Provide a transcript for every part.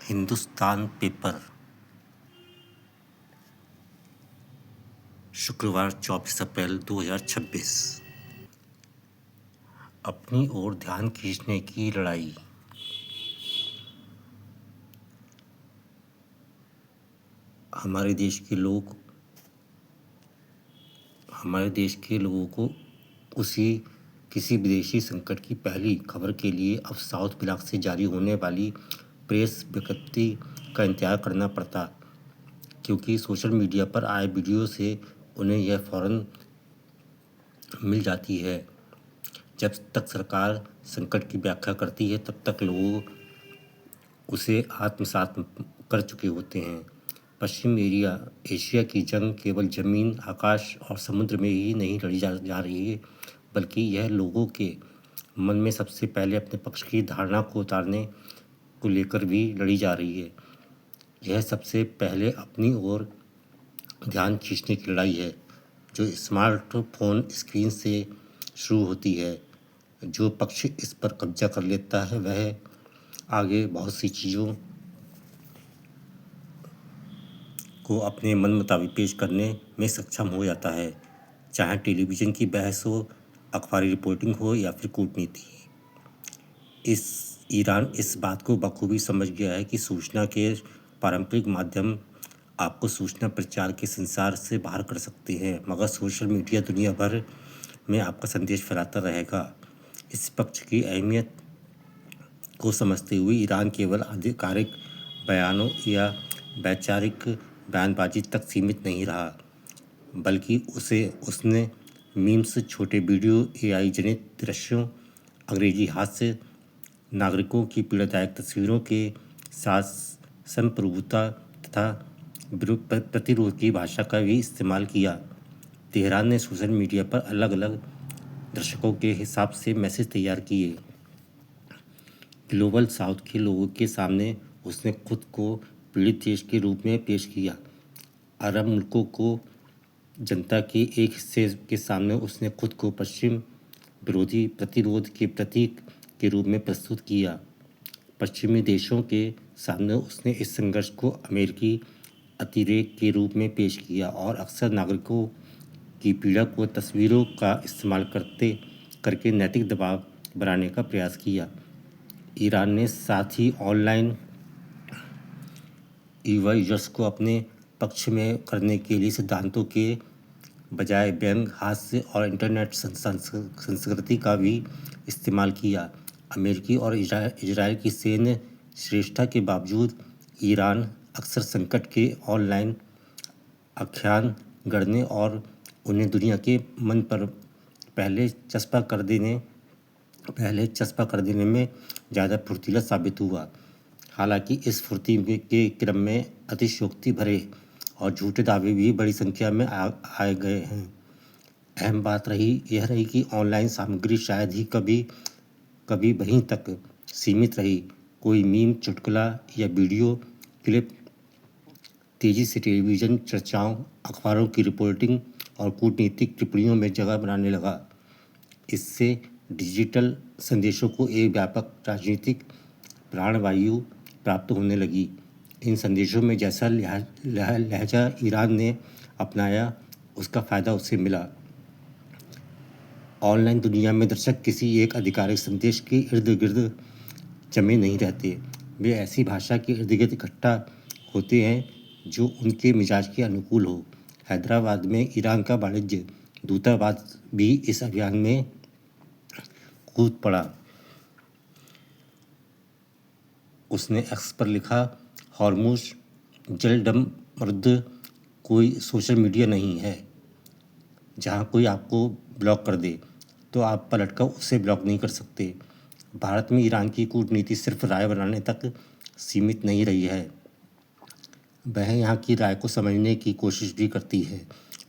Hindustan paper शुक्रवार 24 अप्रैल 2026। अपनी ओर ध्यान खींचने की लड़ाई। हमारे देश के लोगों को किसी विदेशी संकट की पहली खबर के लिए अब साउथ ब्लॉक से जारी होने वाली प्रेस विज्ञप्ति का इंतजार करना पड़ता, क्योंकि सोशल मीडिया पर आए वीडियो से उन्हें यह फौरन मिल जाती है। जब तक सरकार संकट की व्याख्या करती है, तब तक लोग उसे आत्मसात कर चुके होते हैं। पश्चिम एशिया की जंग केवल जमीन, आकाश और समुद्र में ही नहीं लड़ी जा रही है, बल्कि यह लोगों के मन में सबसे पहले अपने पक्ष की धारणा को उतारने को लेकर भी लड़ी जा रही है। यह सबसे पहले अपनी ओर ध्यान खींचने की लड़ाई है, जो स्मार्टफोन स्क्रीन से शुरू होती है। जो पक्ष इस पर कब्जा कर लेता है, वह आगे बहुत सी चीज़ों को अपने मन मुताबिक पेश करने में सक्षम हो जाता है, चाहे टेलीविज़न की बहस हो, अखबारी रिपोर्टिंग हो या फिर कूटनीति। ईरान इस बात को बखूबी समझ गया है कि सूचना के पारंपरिक माध्यम आपको सूचना प्रचार के संसार से बाहर कर सकते हैं, मगर सोशल मीडिया दुनिया भर में आपका संदेश फैलाता रहेगा। इस पक्ष की अहमियत को समझते हुए ईरान केवल आधिकारिक बयानों या वैचारिक बयानबाजी तक सीमित नहीं रहा, बल्कि उसने मीम्स, छोटे वीडियो, AI जनित दृश्यों, अंग्रेजी हास्य, नागरिकों की पीड़ादायक तस्वीरों के साथ संप्रभुता तथा प्रतिरोध की भाषा का भी इस्तेमाल किया। तेहरान ने सोशल मीडिया पर अलग अलग दर्शकों के हिसाब से मैसेज तैयार किए। ग्लोबल साउथ के लोगों के सामने उसने खुद को पीड़ित देश के रूप में पेश किया। अरब मुल्कों को जनता के एक हिस्से के सामने उसने खुद को पश्चिम विरोधी प्रतिरोध के प्रतीक के रूप में प्रस्तुत किया। पश्चिमी देशों के सामने उसने इस संघर्ष को अमेरिकी अतिरेक के रूप में पेश किया और अक्सर नागरिकों की पीड़ा को तस्वीरों का इस्तेमाल करके नैतिक दबाव बनाने का प्रयास किया। ईरान ने साथ ही ऑनलाइन यूजर्स को अपने पक्ष में करने के लिए सिद्धांतों के बजाय व्यंग, हास्य और इंटरनेट संस्कृति का भी इस्तेमाल किया। अमेरिकी और इजराइल की सैन्य श्रेष्ठता के बावजूद ईरान अक्सर संकट के ऑनलाइन आख्यान गढ़ने और उन्हें दुनिया के मन पर पहले चस्पा कर देने में ज़्यादा फुर्तीला साबित हुआ। हालांकि इस फुर्ती के क्रम में अतिशयोक्ति भरे और झूठे दावे भी बड़ी संख्या में आए गए हैं। अहम बात यह रही कि ऑनलाइन सामग्री शायद ही कभी वहीं तक सीमित रही। कोई मीम, चुटकुला या वीडियो क्लिप तेजी से टेलीविज़न चर्चाओं, अखबारों की रिपोर्टिंग और कूटनीतिक टिप्पणियों में जगह बनाने लगा। इससे डिजिटल संदेशों को एक व्यापक राजनीतिक प्राणवायु प्राप्त होने लगी। इन संदेशों में जैसा लहजा ईरान ने अपनाया, उसका फ़ायदा उसे मिला। ऑनलाइन दुनिया में दर्शक किसी एक आधिकारिक संदेश के इर्द गिर्द जमे नहीं रहते। वे ऐसी भाषा के इर्द गिर्द इकट्ठा होते हैं जो उनके मिजाज के अनुकूल हो। हैदराबाद में ईरान का वाणिज्य दूतावास भी इस अभियान में कूद पड़ा। उसने एक्स पर लिखा, हॉर्मुज़ जलसमृद्ध कोई सोशल मीडिया नहीं है जहां कोई आपको ब्लॉक कर दे तो आप पलटकर उसे ब्लॉक नहीं कर सकते। भारत में ईरान की कूटनीति सिर्फ राय बनाने तक सीमित नहीं रही है, वह यहाँ की राय को समझने की कोशिश भी करती है।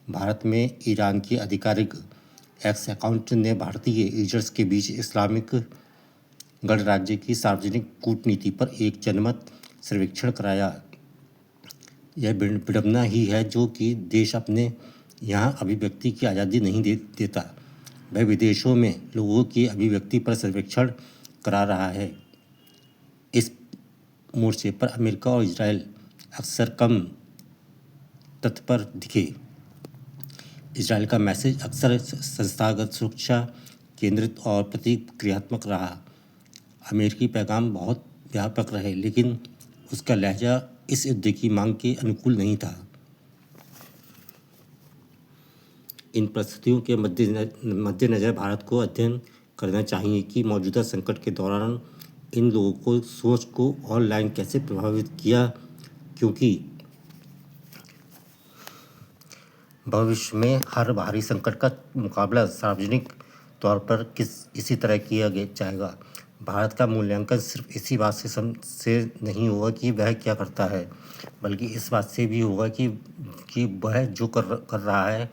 भारत में ईरान के आधिकारिक एक्स अकाउंट ने भारतीय यूजर्स के बीच इस्लामिक गणराज्य की सार्वजनिक कूटनीति पर एक जनमत सर्वेक्षण कराया। यह विडंबना ही है जो कि देश अपने यहाँ अभिव्यक्ति की आज़ादी नहीं देता, वह विदेशों में लोगों की अभिव्यक्ति पर सर्वेक्षण करा रहा है। इस मोर्चे पर अमेरिका और इजराइल अक्सर कम तत्पर दिखे। इजराइल का मैसेज अक्सर संस्थागत सुरक्षा केंद्रित और प्रतिक्रियात्मक रहा। अमेरिकी पैगाम बहुत व्यापक रहे, लेकिन उसका लहजा इस युद्ध की मांग के अनुकूल नहीं था। इन परिस्थितियों के मद्देनज़र भारत को अध्ययन करना चाहिए कि मौजूदा संकट के दौरान इन लोगों को सोच को ऑनलाइन कैसे प्रभावित किया, क्योंकि भविष्य में हर बाहरी संकट का मुकाबला सार्वजनिक तौर पर इसी तरह किया जाएगा। भारत का मूल्यांकन सिर्फ इसी बात से नहीं होगा कि वह क्या करता है, बल्कि इस बात से भी होगा कि वह जो कर रहा है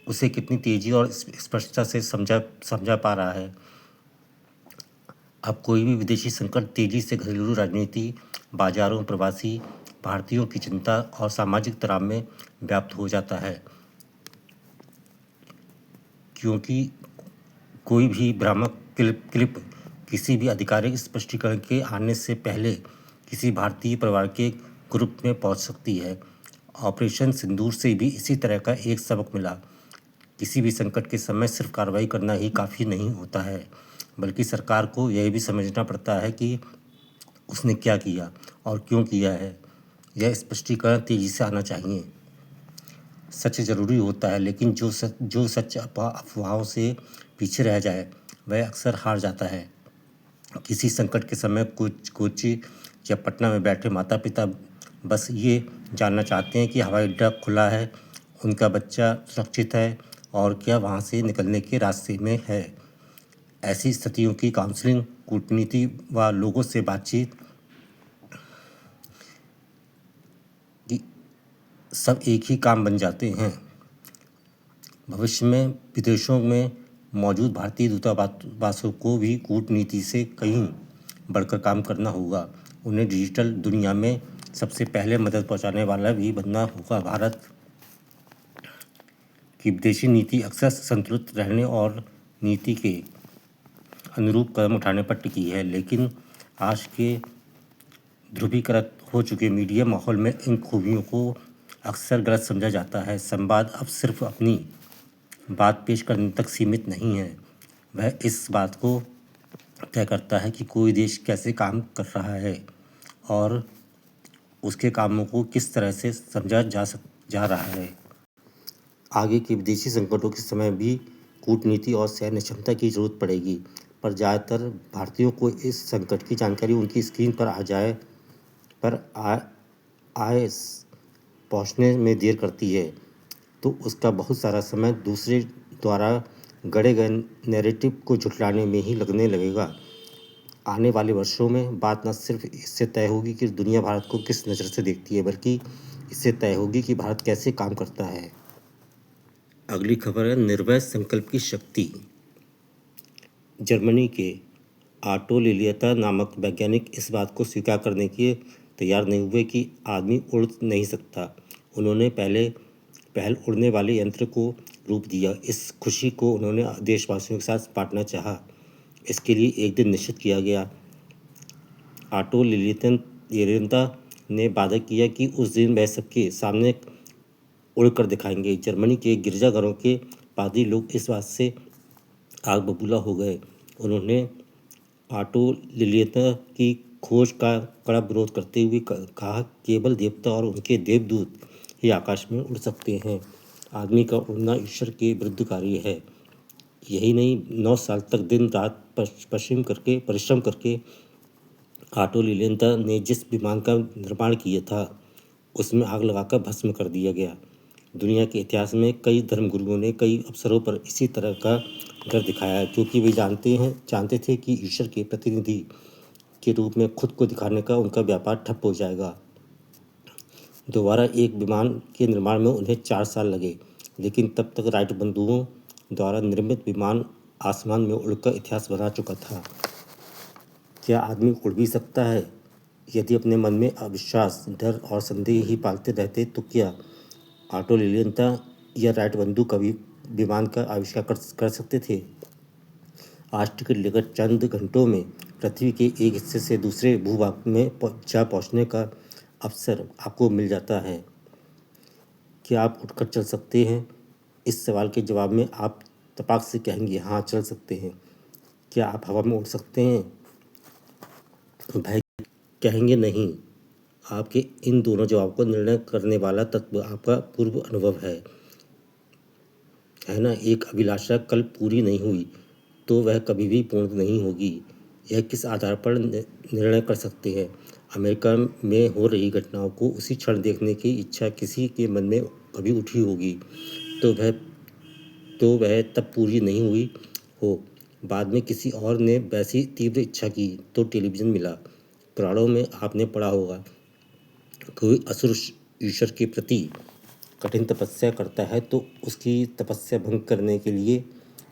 उसे कितनी तेज़ी और स्पष्टता से समझा पा रहा है। अब कोई भी विदेशी संकट तेज़ी से घरेलू राजनीति, बाजारों, प्रवासी भारतीयों की चिंता और सामाजिक तनाव में व्याप्त हो जाता है, क्योंकि कोई भी भ्रामक क्लिप किसी भी आधिकारिक स्पष्टीकरण के आने से पहले किसी भारतीय परिवार के ग्रुप में पहुंच सकती है। ऑपरेशन सिंदूर से भी इसी तरह का एक सबक मिला। किसी भी संकट के समय सिर्फ कार्रवाई करना ही काफ़ी नहीं होता है, बल्कि सरकार को यह भी समझना पड़ता है कि उसने क्या किया और क्यों किया है। यह स्पष्टीकरण तेज़ी से आना चाहिए। सच ज़रूरी होता है, लेकिन जो सच अफवाहों से पीछे रह जाए वह अक्सर हार जाता है। किसी संकट के समय कोच्चि या पटना में बैठे माता पिता बस ये जानना चाहते हैं कि हवाई अड्डा खुला है, उनका बच्चा सुरक्षित है और क्या वहाँ से निकलने के रास्ते में है। ऐसी स्थितियों की काउंसलिंग, कूटनीति व लोगों से बातचीत सब एक ही काम बन जाते हैं। भविष्य में विदेशों में मौजूद भारतीय दूतावासों को भी कूटनीति से कहीं बढ़कर काम करना होगा। उन्हें डिजिटल दुनिया में सबसे पहले मदद पहुंचाने वाला भी बनना होगा। भारत की विदेशी नीति अक्सर संतुलित रहने और नीति के अनुरूप कदम उठाने पर टिकी है, लेकिन आज के ध्रुवीकृत हो चुके मीडिया माहौल में इन खूबियों को अक्सर गलत समझा जाता है। संवाद अब सिर्फ अपनी बात पेश करने तक सीमित नहीं है, वह इस बात को तय करता है कि कोई देश कैसे काम कर रहा है और उसके कामों को किस तरह से समझा जा रहा है। आगे के विदेशी संकटों के समय भी कूटनीति और सैन्य क्षमता की जरूरत पड़ेगी, पर ज़्यादातर भारतीयों को इस संकट की जानकारी उनकी स्क्रीन पर आए पहुंचने में देर करती है, तो उसका बहुत सारा समय दूसरे द्वारा गढ़े गए नैरेटिव को झुठलाने में ही लगने लगेगा। आने वाले वर्षों में बात न सिर्फ इससे तय होगी कि दुनिया भारत को किस नज़र से देखती है, बल्कि इससे तय होगी कि भारत कैसे काम करता है। अगली खबर है निर्भय संकल्प की शक्ति। जर्मनी के ऑटो लिलियता नामक वैज्ञानिक इस बात को स्वीकार करने के तैयार नहीं हुए कि आदमी उड़ नहीं सकता। उन्होंने पहल उड़ने वाले यंत्र को रूप दिया। इस खुशी को उन्होंने देशवासियों के साथ बांटना चाहा। इसके लिए एक दिन निश्चित किया गया। ऑटो लिलियता ने वादा किया कि उस दिन वह सबके सामने उड़कर दिखाएंगे। जर्मनी के गिरजाघरों के पादरी लोग इस बात से आग बबूला हो गए। उन्होंने ऑटो लिलियता की खोज का कड़ा विरोध करते हुए कहा, केवल देवता और उनके देवदूत ही आकाश में उड़ सकते हैं। आदमी का उड़ना ईश्वर के विरुद्ध कार्य है। यही नहीं, 9 साल तक दिन रात परिश्रम करके ऑटो लिलियता ने जिस विमान का निर्माण किया था उसमें आग लगाकर भस्म कर दिया गया। दुनिया के इतिहास में कई धर्मगुरुओं ने कई अवसरों पर इसी तरह का डर दिखाया है, क्योंकि वे जानते थे कि ईश्वर के प्रतिनिधि के रूप में खुद को दिखाने का उनका व्यापार ठप हो जाएगा। दोबारा एक विमान के निर्माण में उन्हें 4 साल लगे, लेकिन तब तक राइट बंधुओं द्वारा निर्मित विमान आसमान में उड़कर इतिहास बना चुका था। क्या आदमी उड़ भी सकता है? यदि अपने मन में अविश्वास, डर और संदेह ही पालते रहते तो क्या ऑटो लिलियता या राइट बंधु कभी विमान का आविष्कार कर सकते थे? आज टिकट लेकर चंद घंटों में पृथ्वी के एक हिस्से से दूसरे भूभाग में पहुंचने का अवसर आपको मिल जाता है। क्या आप उठकर चल सकते हैं? इस सवाल के जवाब में आप तपाक से कहेंगे, हाँ चल सकते हैं। क्या आप हवा में उड़ सकते हैं? भय कहेंगे नहीं। आपके इन दोनों जवाब को निर्णय करने वाला तत्व आपका पूर्व अनुभव है ना। एक अभिलाषा कल पूरी नहीं हुई तो वह कभी भी पूर्ण नहीं होगी। यह किस आधार पर निर्णय कर सकते हैं? अमेरिका में हो रही घटनाओं को उसी क्षण देखने की इच्छा किसी के मन में कभी उठी होगी तो वह तब पूरी नहीं हुई हो। बाद में किसी और ने वैसी तीव्र इच्छा की तो टेलीविज़न मिला। पुराणों में आपने पढ़ा होगा, कोई असुर ईश्वर के प्रति कठिन तपस्या करता है तो उसकी तपस्या भंग करने के लिए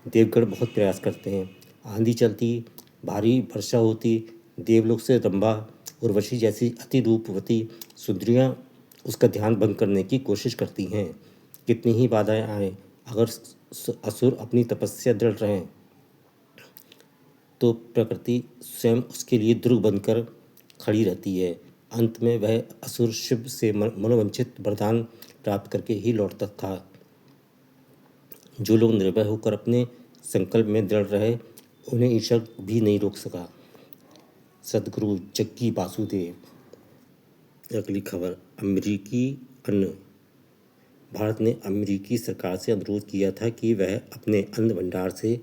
देवगण बहुत प्रयास करते हैं। आंधी चलती, भारी वर्षा होती, देवलोक से रंभा, उर्वशी जैसी अति रूपवती सुंदरियां उसका ध्यान भंग करने की कोशिश करती हैं। कितनी ही बाधाएं आए, अगर असुर अपनी तपस्या दृढ़ रहें तो प्रकृति स्वयं उसके लिए दुर्ग बनकर खड़ी रहती है। अंत में वह असुर शिव से मनोवांछित वरदान प्राप्त करके ही लौटता था। जो लोग निर्भय होकर अपने संकल्प में दृढ़ रहे उन्हें ईश्वर भी नहीं रोक सका। सदगुरु जग्गी वासुदेव। अगली खबर, अमेरिकी अन्न। भारत ने अमेरिकी सरकार से अनुरोध किया था कि वह अपने अन्न भंडार से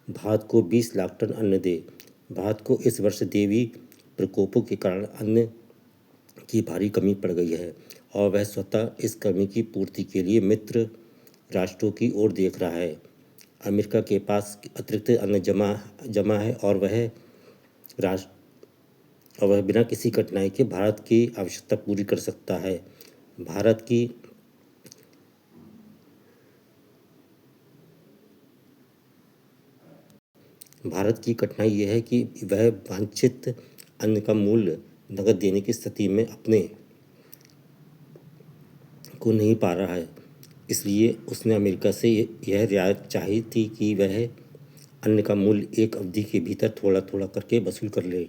भारत को 20 लाख टन अन्न दे। भारत को इस वर्ष देवी प्रकोपों के कारण अन्न की भारी कमी पड़ गई है और वह स्वतः इस कमी की पूर्ति के लिए मित्र राष्ट्रों की ओर देख रहा है। अमेरिका के पास अतिरिक्त अन्न जमा है और वह बिना किसी कठिनाई के भारत की आवश्यकता पूरी कर सकता है। भारत की कठिनाई यह है कि वह वांछित अन्न का मूल्य नकद देने की स्थिति में अपने को नहीं पा रहा है। इसलिए उसने अमेरिका से यह रियायत चाही थी कि वह अन्न का मूल्य एक अवधि के भीतर थोड़ा थोड़ा करके वसूल कर ले।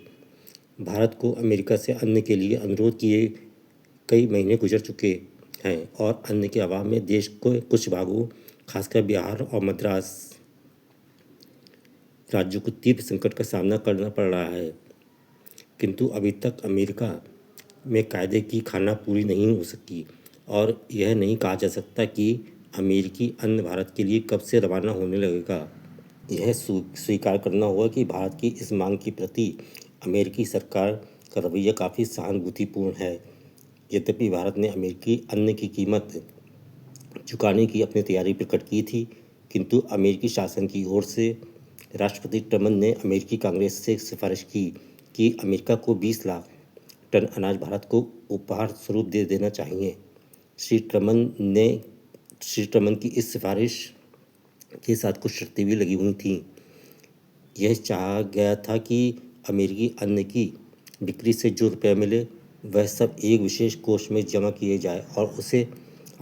भारत को अमेरिका से अन्न के लिए अनुरोध किए कई महीने गुजर चुके हैं और अन्न के अभाव में देश को कुछ भागों, खासकर बिहार और मद्रास राज्यों को तीव्र संकट का सामना करना पड़ रहा है। किंतु अभी तक अमेरिका में कायदे की खाना पूरी नहीं हो सकी और यह नहीं कहा जा सकता कि अमेरिकी अन्न भारत के लिए कब से रवाना होने लगेगा। यह स्वीकार करना होगा कि भारत की इस मांग के प्रति अमेरिकी सरकार का रवैया काफ़ी सहानुभूतिपूर्ण है। यद्यपि भारत ने अमेरिकी अन्न की कीमत चुकाने की अपनी तैयारी प्रकट की थी, किंतु अमेरिकी शासन की ओर से राष्ट्रपति ट्रम्प ने अमेरिकी कांग्रेस से सिफारिश की कि अमेरिका को 20 लाख टन अनाज भारत को उपहार स्वरूप दे देना चाहिए। श्री ट्रम्प की इस सिफारिश के साथ कुछ शर्तें भी लगी हुई थीं। यह चाहा गया था कि अमेरिकी अन्न की बिक्री से जो रुपये मिले वह सब एक विशेष कोष में जमा किए जाए और उसे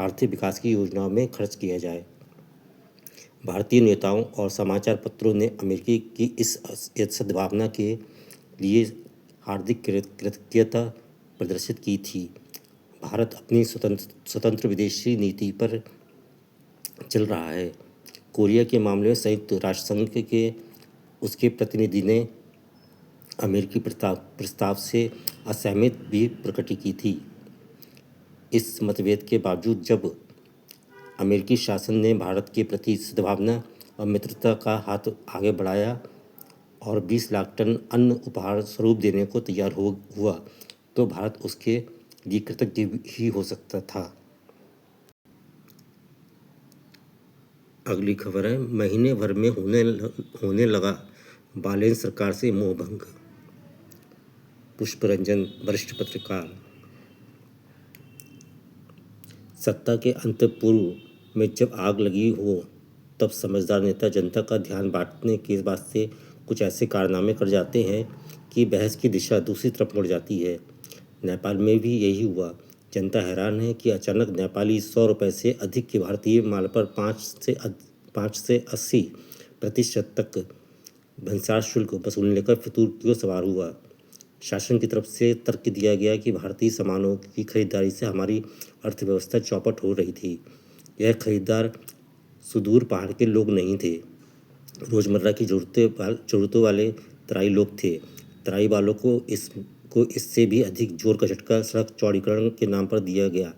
आर्थिक विकास की योजनाओं में खर्च किया जाए। भारतीय नेताओं और समाचार पत्रों ने अमेरिकी की इस सद्भावना के लिए हार्दिक कृतज्ञता प्रदर्शित की थी। भारत अपनी स्वतंत्र विदेशी नीति पर चल रहा है। कोरिया के मामले में संयुक्त राष्ट्र संघ के उसके प्रतिनिधि ने अमेरिकी प्रस्ताव से असहमति भी प्रकट की थी। इस मतभेद के बावजूद जब अमेरिकी शासन ने भारत के प्रति सद्भावना और मित्रता का हाथ आगे बढ़ाया और 20 लाख टन अन्न उपहार स्वरूप देने को तैयार हुआ तो भारत उसके लिए कृतज्ञ ही हो सकता था। अगली खबर है, महीने भर में होने लगा बालेन सरकार से मोहभंग। पुष्परंजन, वरिष्ठ पत्रकार। सत्ता के अंत पूर्व में जब आग लगी हो तब समझदार नेता जनता का ध्यान बांटने के वास्ते कुछ ऐसे कारनामे कर जाते हैं कि बहस की दिशा दूसरी तरफ मुड़ जाती है। नेपाल में भी यही हुआ। जनता हैरान है कि अचानक नेपाली 100 रुपये से अधिक के भारतीय माल पर 5 से 80% तक भंसार शुल्क वसूलने का फितूर क्यों सवार हुआ। शासन की तरफ से तर्क दिया गया कि भारतीय सामानों की खरीदारी से हमारी अर्थव्यवस्था चौपट हो रही थी। यह खरीदार सुदूर पहाड़ के लोग नहीं थे, रोज़मर्रा की ज़रूरतों वाले तराई लोग थे। तराई वालों को इससे भी अधिक जोर का झटका सड़क चौड़ीकरण के नाम पर दिया गया।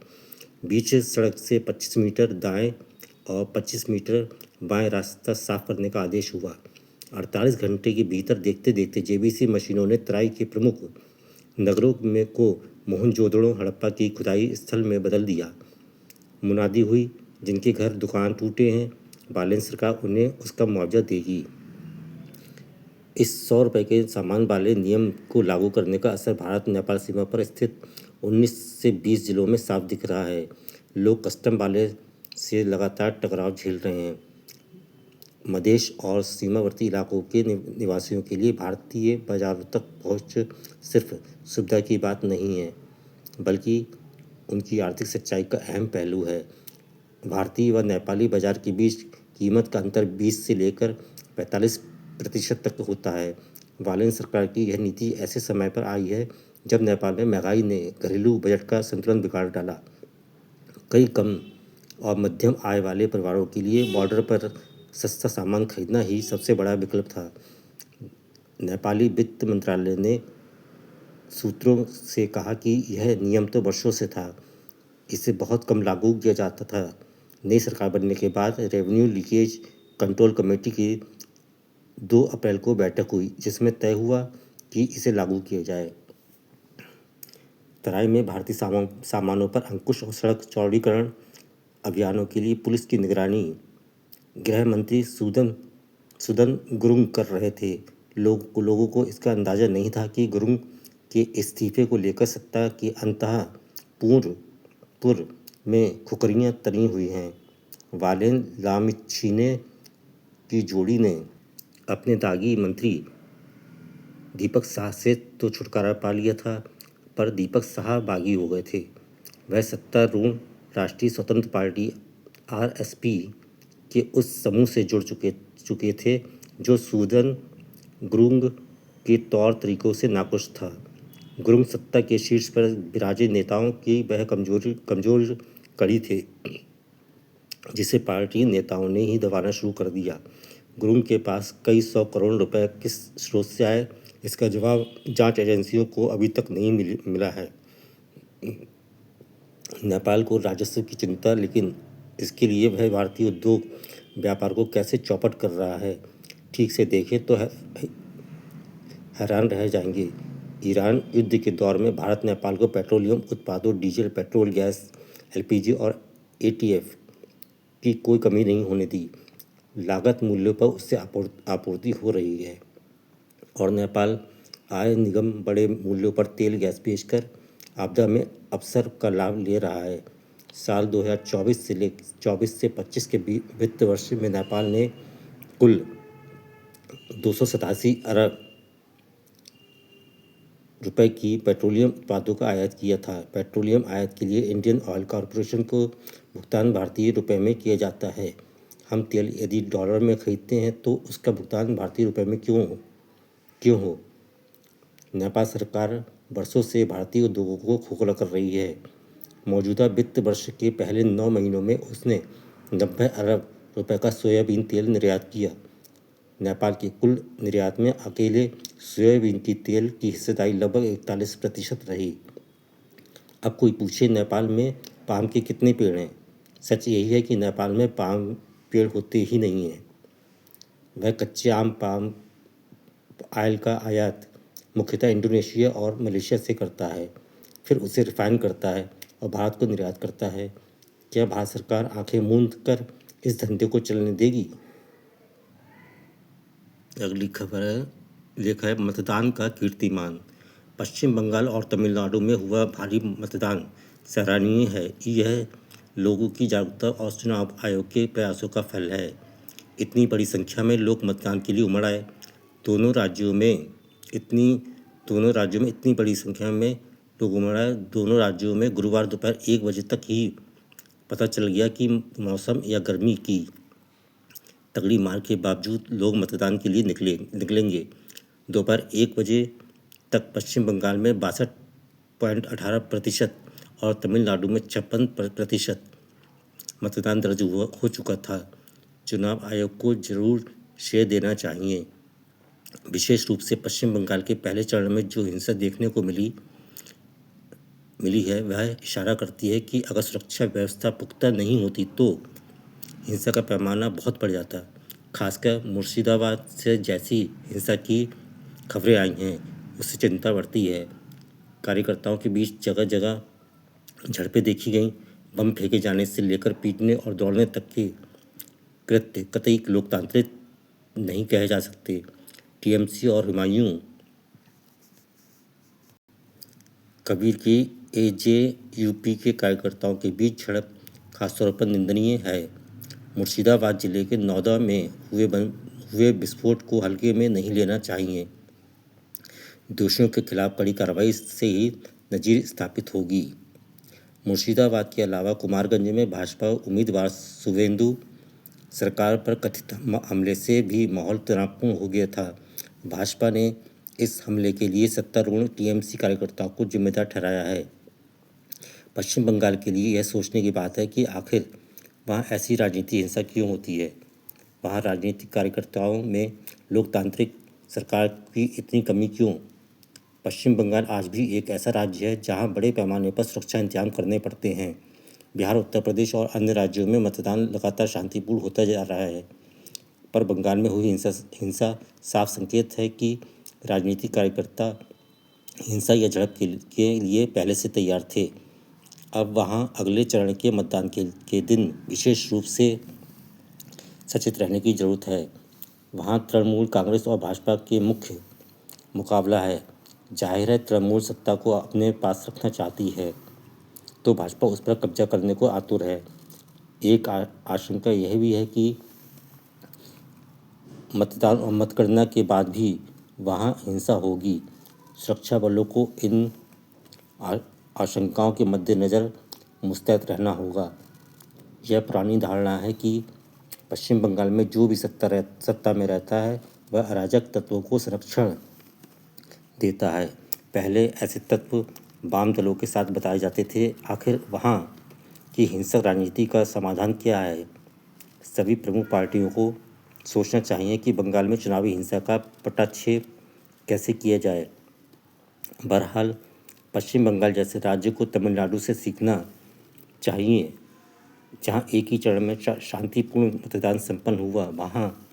बीच सड़क से 25 मीटर दाएं और 25 मीटर बाएं रास्ता साफ करने का आदेश हुआ। 48 घंटे के भीतर देखते देखते जेबीसी मशीनों ने तराई के प्रमुख नगरों में को मोहनजोदड़ो हड़प्पा की खुदाई स्थल में बदल दिया। मुनादी हुई, जिनके घर दुकान टूटे हैं, बालेन सरकार उन्हें उसका मुआवजा देगी। इस 100 रुपये के सामान वाले नियम को लागू करने का असर भारत नेपाल सीमा पर स्थित 19 से 20 जिलों में साफ दिख रहा है। लोग कस्टम वाले से लगातार टकराव झेल रहे हैं। मधेश और सीमावर्ती इलाकों के निवासियों के लिए भारतीय बाजारों तक पहुंच सिर्फ सुविधा की बात नहीं है, बल्कि उनकी आर्थिक सच्चाई का अहम पहलू है। भारतीय व नेपाली बाजार के बीच कीमत का अंतर 20 से लेकर 45% तक होता है। बालेन सरकार की यह नीति ऐसे समय पर आई है जब नेपाल में महंगाई ने घरेलू बजट का संतुलन बिगाड़ डाला। कई कम और मध्यम आय वाले परिवारों के लिए बॉर्डर पर सस्ता सामान खरीदना ही सबसे बड़ा विकल्प था। नेपाली वित्त मंत्रालय ने सूत्रों से कहा कि यह नियम तो वर्षों से था, इसे बहुत कम लागू किया जाता था। नई सरकार बनने के बाद रेवेन्यू लीकेज कंट्रोल कमेटी की 2 अप्रैल को बैठक हुई, जिसमें तय हुआ कि इसे लागू किया जाए। तराई में भारतीय सामानों पर अंकुश और सड़क चौड़ीकरण अभियानों के लिए पुलिस की निगरानी गृह मंत्री सुदन गुरुंग कर रहे थे। लोगों को इसका अंदाज़ा नहीं था कि गुरुंग के इस्तीफे को लेकर सत्ता के अंतःपुर में खुखरियाँ तनी हुई हैं। वालेन लामिछीने की जोड़ी ने अपने दागी मंत्री दीपक साह से तो छुटकारा पा लिया था, पर दीपक साह बागी हो गए थे। वह सत्तारूढ़ राष्ट्रीय स्वतंत्र पार्टी आरएसपी के उस समूह से जुड़ चुके थे जो सुदन गुरुंग के तौर तरीकों से नाखुश था। गुरुंग सत्ता के शीर्ष पर विराजे नेताओं की वह कमजोर कड़ी थे, जिसे पार्टी नेताओं ने ही दबाना शुरू कर दिया। गुरुंग के पास कई 100 करोड़ रुपए किस स्रोत से आए, इसका जवाब जांच एजेंसियों को अभी तक नहीं मिला है। नेपाल को राजस्व की चिंता, लेकिन इसके लिए वह भारतीय उद्योग व्यापार को कैसे चौपट कर रहा है, ठीक से देखें तो हैरान रह जाएंगे। ईरान युद्ध के दौर में भारत नेपाल को पेट्रोलियम उत्पादों, डीजल, पेट्रोल, गैस, एलपीजी और एटीएफ की कोई कमी नहीं होने दी। लागत मूल्यों पर उससे आपूर्ति हो रही है और नेपाल आय निगम बड़े मूल्यों पर तेल गैस बेचकर आपदा में अवसर का लाभ ले रहा है। साल 2024 से 25 के वित्त वर्ष में नेपाल ने कुल 287 अरब रुपए की पेट्रोलियम उत्पादों का आयात किया था। पेट्रोलियम आयात के लिए इंडियन ऑयल कॉरपोरेशन को भुगतान भारतीय रुपए में किया जाता है। हम तेल यदि डॉलर में खरीदते हैं तो उसका भुगतान भारतीय रुपए में क्यों हो। नेपाल सरकार वर्षों से भारतीय उद्योगों को खोखला कर रही है। मौजूदा वित्त वर्ष के पहले 9 महीनों में उसने 90 अरब रुपए का सोयाबीन तेल निर्यात किया। नेपाल के कुल निर्यात में अकेले सोयाबीन की तेल की हिस्सेदारी लगभग 41% रही। अब कोई पूछे नेपाल में पाम के कितने पेड़ हैं, सच यही है कि नेपाल में पाम पेड़ होते ही नहीं हैं। वह कच्चे आम पाम ऑयल का आयात मुख्यतः इंडोनेशिया और मलेशिया से करता है, फिर उसे रिफाइन करता है और भारत को निर्यात करता है। क्या भारत सरकार आंखें मूंद कर इस धंधे को चलने देगी? अगली खबर लेखा है मतदान का कीर्तिमान। पश्चिम बंगाल और तमिलनाडु में हुआ भारी मतदान सराहनीय है। यह लोगों की जागरूकता और चुनाव आयोग के प्रयासों का फल है। इतनी बड़ी संख्या में लोग मतदान के लिए उमड़ आए। दोनों राज्यों में इतनी बड़ी संख्या में लोग उमड़ आए। दोनों राज्यों में गुरुवार दोपहर 1 बजे तक ही पता चल गया कि मौसम या गर्मी की तगड़ी मार के बावजूद लोग मतदान के लिए निकलेंगे। दोपहर 1 बजे तक पश्चिम बंगाल में 62.18% और तमिलनाडु में 56% मतदान दर्ज हो चुका था। चुनाव आयोग को जरूर श्रेय देना चाहिए। विशेष रूप से पश्चिम बंगाल के पहले चरण में जो हिंसा देखने को मिली है वह इशारा करती है कि अगर सुरक्षा व्यवस्था पुख्ता नहीं होती तो हिंसा का पैमाना बहुत बढ़ जाता। खासकर मुर्शिदाबाद से जैसी हिंसा की खबरें आई हैं उससे चिंता बढ़ती है। कार्यकर्ताओं के बीच जगह जगह झड़पें देखी गईं। बम फेंके जाने से लेकर पीटने और दौड़ने तक के कृत्य कतई लोकतांत्रिक नहीं कहे जा सकते। टीएमसी और हुमायूं कबीर की एजेयूपी के कार्यकर्ताओं के बीच झड़प खासतौर पर निंदनीय है। मुर्शिदाबाद जिले के नौदा में हुए विस्फोट को हल्के में नहीं लेना चाहिए। दोषियों के खिलाफ कड़ी कार्रवाई से ही नजीर स्थापित होगी। मुर्शिदाबाद के अलावा कुमारगंज में भाजपा उम्मीदवार शुभेंदु सरकार पर कथित हमले से भी माहौल तनावपूर्ण हो गया था। भाजपा ने इस हमले के लिए सत्तारूढ़ टीएमसी कार्यकर्ताओं को जिम्मेदार ठहराया है। पश्चिम बंगाल के लिए यह सोचने की बात है कि आखिर वहाँ ऐसी राजनीतिक हिंसा क्यों होती है। वहाँ राजनीतिक कार्यकर्ताओं में लोकतांत्रिक सरकार की इतनी कमी क्यों। पश्चिम बंगाल आज भी एक ऐसा राज्य है जहाँ बड़े पैमाने पर सुरक्षा इंतजाम करने पड़ते हैं। बिहार, उत्तर प्रदेश और अन्य राज्यों में मतदान लगातार शांतिपूर्ण होता जा रहा है, पर बंगाल में हुई हिंसा साफ संकेत है कि राजनीतिक कार्यकर्ता हिंसा या झड़प के लिए पहले से तैयार थे। अब वहाँ अगले चरण के मतदान के दिन विशेष रूप से सचेत रहने की जरूरत है। वहाँ तृणमूल कांग्रेस और भाजपा के मुख्य मुकाबला है। जाहिर है तृणमूल सत्ता को अपने पास रखना चाहती है तो भाजपा उस पर कब्जा करने को आतुर है। एक आशंका यह भी है कि मतदान और मतगणना के बाद भी वहाँ हिंसा होगी। सुरक्षा बलों को इन आशंकाओं के मद्देनज़र मुस्तैद रहना होगा। यह पुरानी धारणा है कि पश्चिम बंगाल में जो भी सत्ता में रहता है वह अराजक तत्वों को संरक्षण देता है। पहले ऐसे तत्व वाम दलों के साथ बताए जाते थे। आखिर वहाँ की हिंसक राजनीति का समाधान क्या है। सभी प्रमुख पार्टियों को सोचना चाहिए कि बंगाल में चुनावी हिंसा का पटाक्षेप कैसे किया जाए। बहरहाल पश्चिम बंगाल जैसे राज्य को तमिलनाडु से सीखना चाहिए, जहाँ एक ही चरण में शांतिपूर्ण मतदान संपन्न हुआ। वहाँ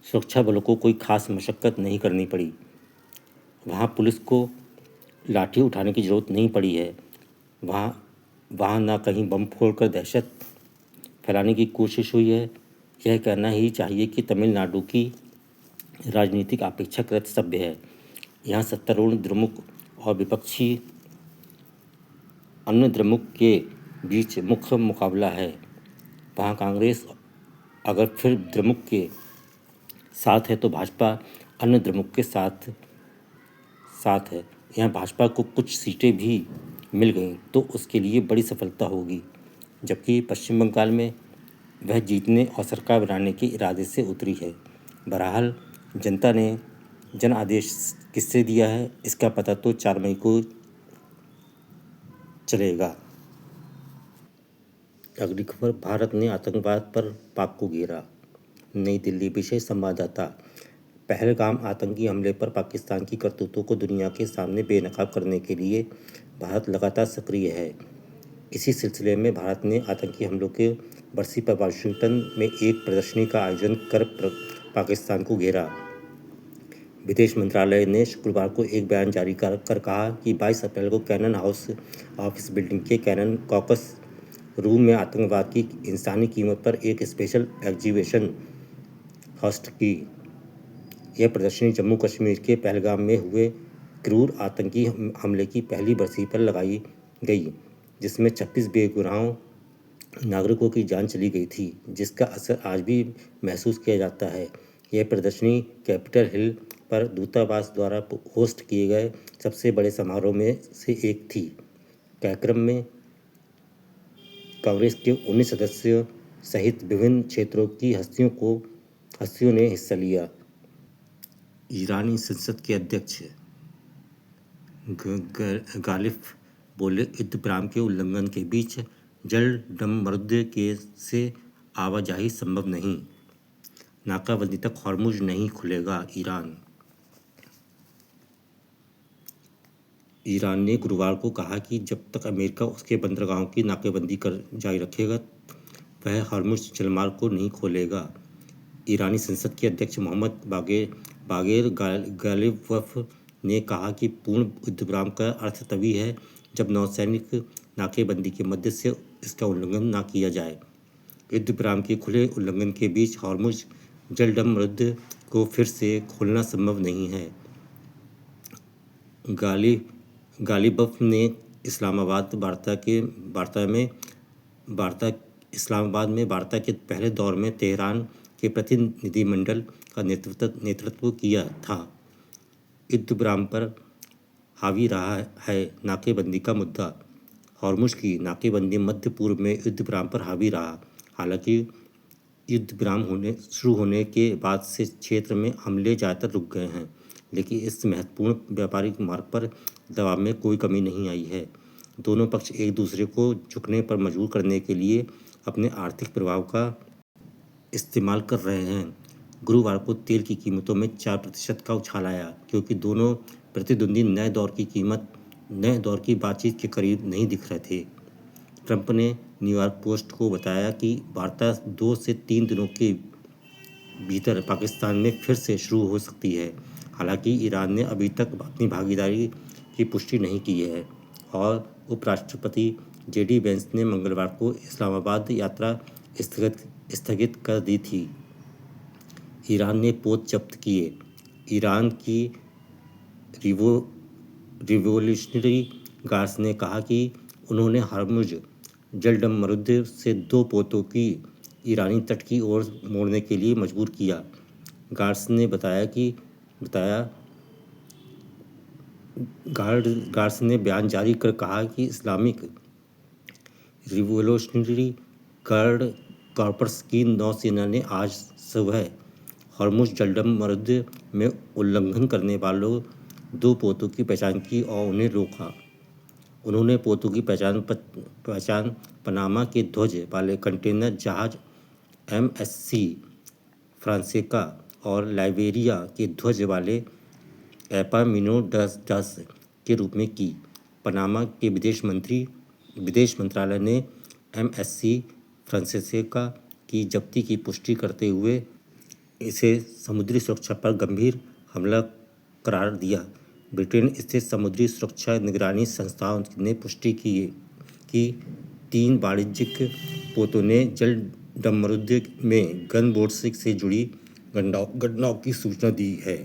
सुरक्षा बलों को कोई खास मशक्कत नहीं करनी पड़ी। वहाँ पुलिस को लाठी उठाने की ज़रूरत नहीं पड़ी है। वहाँ ना कहीं बम फोड़कर दहशत फैलाने की कोशिश हुई है। यह कहना ही चाहिए कि तमिलनाडु की राजनीतिक अपेक्षाकृत सभ्य है। यहाँ सत्तारूढ़ द्रमुक और विपक्षी अन्य द्रमुक के बीच मुख्य मुकाबला है। वहाँ कांग्रेस अगर फिर द्रमुक के साथ है तो भाजपा अन्य द्रमुक के साथ है। यहाँ भाजपा को कुछ सीटें भी मिल गईं तो उसके लिए बड़ी सफलता होगी, जबकि पश्चिम बंगाल में वह जीतने और सरकार बनाने के इरादे से उतरी है। बहरहाल जनता ने जन आदेश किससे दिया है इसका पता तो 4 मई को चलेगा। अगली खबर, भारत ने आतंकवाद पर पाक को घेरा। नई दिल्ली, विशेष संवाददाता। पहलगाम आतंकी हमले पर पाकिस्तान की करतूतों को दुनिया के सामने बेनकाब करने के लिए भारत लगातार सक्रिय है। इसी सिलसिले में भारत ने आतंकी हमलों के बरसी पर वाशिंगटन में एक प्रदर्शनी का आयोजन कर पाकिस्तान को घेरा। विदेश मंत्रालय ने शुक्रवार को एक बयान जारी कर कहा कि 22 अप्रैल को कैनन हाउस ऑफिस बिल्डिंग के कैनन कॉकस रूम में आतंकवाद की इंसानी कीमत पर एक स्पेशल एग्जीबिशन होस्ट की। यह प्रदर्शनी जम्मू कश्मीर के पहलगाम में हुए क्रूर आतंकी हमले की पहली बरसी पर लगाई गई, जिसमें 26 बेगुनाह नागरिकों की जान चली गई थी, जिसका असर आज भी महसूस किया जाता है। यह प्रदर्शनी कैपिटल हिल पर दूतावास द्वारा होस्ट किए गए सबसे बड़े समारोह में से एक थी। कार्यक्रम में कांग्रेस के 19 सदस्य सहित विभिन्न क्षेत्रों की हस्तियों ने हिस्सा लिया। ईरानी संसद के अध्यक्ष गालिब बोले, युद्ध विराम के उल्लंघन के बीच जलडमरुद्द से आवाजाही संभव नहीं, नाकाबंदी तक हॉर्मुज नहीं खुलेगा। ईरान ने गुरुवार को कहा कि जब तक अमेरिका उसके बंदरगाहों की नाकेबंदी जारी रखेगा, वह हॉर्मुज जलमार्ग को नहीं खोलेगा। ईरानी संसद के अध्यक्ष मोहम्मद बागेर गालिबफ ने कहा कि पूर्ण युद्ध विराम का अर्थ तभी है जब नौसैनिक नाकेबंदी के मध्य से इसका उल्लंघन न किया जाए। युद्ध विराम के खुले उल्लंघन के बीच हॉर्मुज जलडमरुद्द को फिर से खोलना संभव नहीं है। गालिबफ ने इस्लामाबाद में वार्ता के पहले दौर में तेहरान के प्रतिनिधिमंडल का नेतृत्व किया था। युद्ध विराम पर हावी रहा है नाकेबंदी का मुद्दा। हॉर्मुज की नाकेबंदी मध्य पूर्व में युद्ध विराम पर हावी रहा। हालांकि युद्ध विराम शुरू होने के बाद से क्षेत्र में हमले ज़्यादातर रुक गए हैं, लेकिन इस महत्वपूर्ण व्यापारिक मार्ग पर दबाव में कोई कमी नहीं आई है। दोनों पक्ष एक दूसरे को झुकने पर मजबूर करने के लिए अपने आर्थिक प्रभाव का इस्तेमाल कर रहे हैं। गुरुवार को तेल की कीमतों में 4% का उछाल आया, क्योंकि दोनों प्रतिद्वंदी नए दौर की बातचीत के करीब नहीं दिख रहे थे। ट्रंप ने न्यूयॉर्क पोस्ट को बताया कि वार्ता 2 से 3 दिनों के भीतर पाकिस्तान में फिर से शुरू हो सकती है। हालांकि ईरान ने अभी तक अपनी भागीदारी की पुष्टि नहीं की है और उपराष्ट्रपति जेडी वेंस ने मंगलवार को इस्लामाबाद यात्रा स्थगित कर दी थी। ईरान ने पोत जब्त किए। ईरान की रिवोल्यूशनरी गार्ड्स ने कहा कि उन्होंने हॉर्मुज जलडमरुद्द से 2 पोतों की ईरानी तट की ओर मोड़ने के लिए मजबूर किया। गार्ड्स ने बयान जारी कर कहा कि इस्लामिक रिवोल्यूशनरी गार्ड कॉर्प्स की नौसेना ने आज सुबह हॉर्मुज जलडमरुद्द में उल्लंघन करने वालों 2 पोतों की पहचान की और उन्हें रोका। उन्होंने पोतों की पहचान पनामा के ध्वज वाले कंटेनर जहाज MSC फ्रांसेका और लाइबेरिया के ध्वज वाले एपामिनोडास के रूप में की। पनामा के विदेश मंत्रालय ने MSC फ्रांसेका की जब्ती की पुष्टि करते हुए इसे समुद्री सुरक्षा पर गंभीर हमला करार दिया। ब्रिटेन स्थित समुद्री सुरक्षा निगरानी संस्थाओं ने पुष्टि की कि 3 वाणिज्यिक पोतों ने जलडमरुद्द में गन बोट्स से जुड़ी घटनाओं की सूचना दी है।